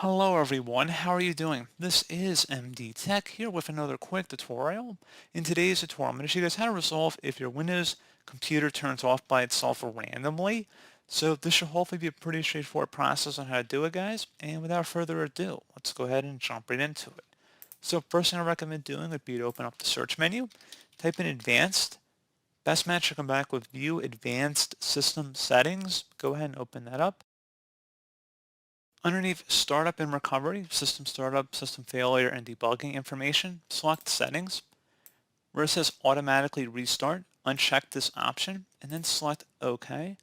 Hello everyone, how are you doing? This is MD Tech here with another quick tutorial. In today's tutorial, I'm going to show you guys how to resolve if your Windows computer turns off by itself randomly. So this should hopefully be a pretty straightforward process on how to do it, guys. And without further ado, let's go ahead and jump right into it. So first thing I recommend doing would be to open up the search menu, type in advanced. Best match should come back with view advanced system settings. Go ahead and open that up. Underneath Startup and Recovery, System Startup, System Failure, and Debugging Information, select Settings. Where it says Automatically Restart, uncheck this option, and then select OK.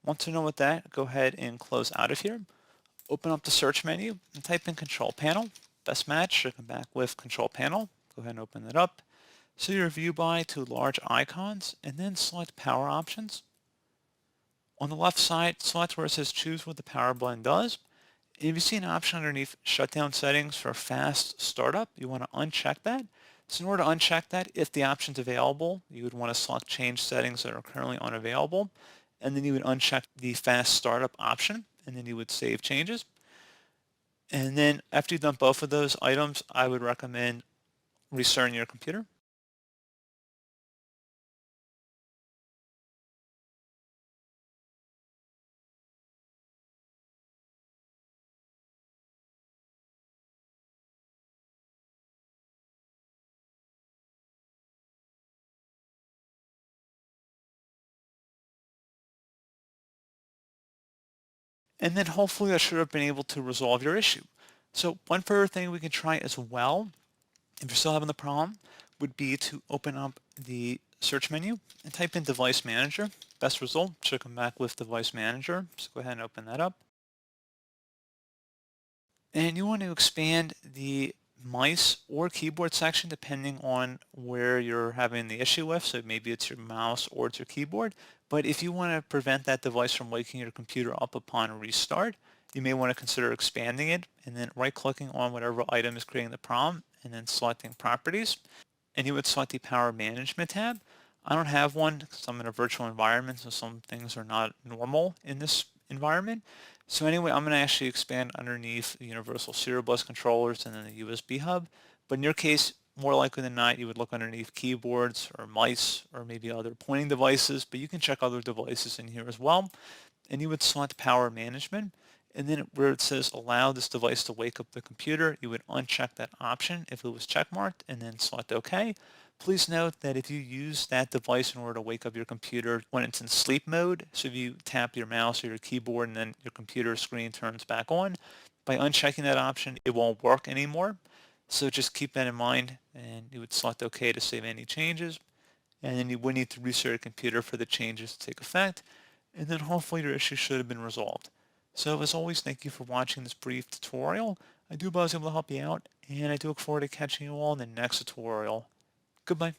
Want to know what that? Go ahead and close out of here. Open up the search menu and type in Control Panel. Best match should come back with Control Panel. Go ahead and open that up. See your view by two large icons, and then select Power Options. On the left side, select where it says Choose what the power button does. If you see an option underneath shutdown settings for fast startup, you want to uncheck that. So in order to uncheck that, if the option's available, you would want to select change settings that are currently unavailable, and then you would uncheck the fast startup option, and then you would save changes. And then after you've done both of those items, I would recommend restarting your computer. And then hopefully that should have been able to resolve your issue. So one further thing we can try as well, if you're still having the problem, would be to open up the search menu and type in Device Manager. Best result should come back with Device Manager. So go ahead and open that up. And you want to expand the mice or keyboard section depending on where you're having the issue with. So maybe it's your mouse or it's your keyboard. But if you want to prevent that device from waking your computer up upon restart, you may want to consider expanding it and then right-clicking on whatever item is creating the problem and then selecting Properties. And you would select the Power Management tab. I don't have one because I'm in a virtual environment, so some things are not normal in this environment. So anyway, I'm going to actually expand underneath the Universal Serial Bus controllers and then the USB hub. But in your case, more likely than not, you would look underneath keyboards or mice or maybe other pointing devices, but you can check other devices in here as well. And you would select Power Management. And then where it says allow this device to wake up the computer, you would uncheck that option if it was checkmarked and then select OK. Please note that if you use that device in order to wake up your computer when it's in sleep mode, so if you tap your mouse or your keyboard and then your computer screen turns back on, by unchecking that option, it won't work anymore. So just keep that in mind and you would select OK to save any changes. And then you would need to restart your computer for the changes to take effect. And then hopefully your issue should have been resolved. So as always, thank you for watching this brief tutorial. I do hope I was able to help you out, and I do look forward to catching you all in the next tutorial. Goodbye.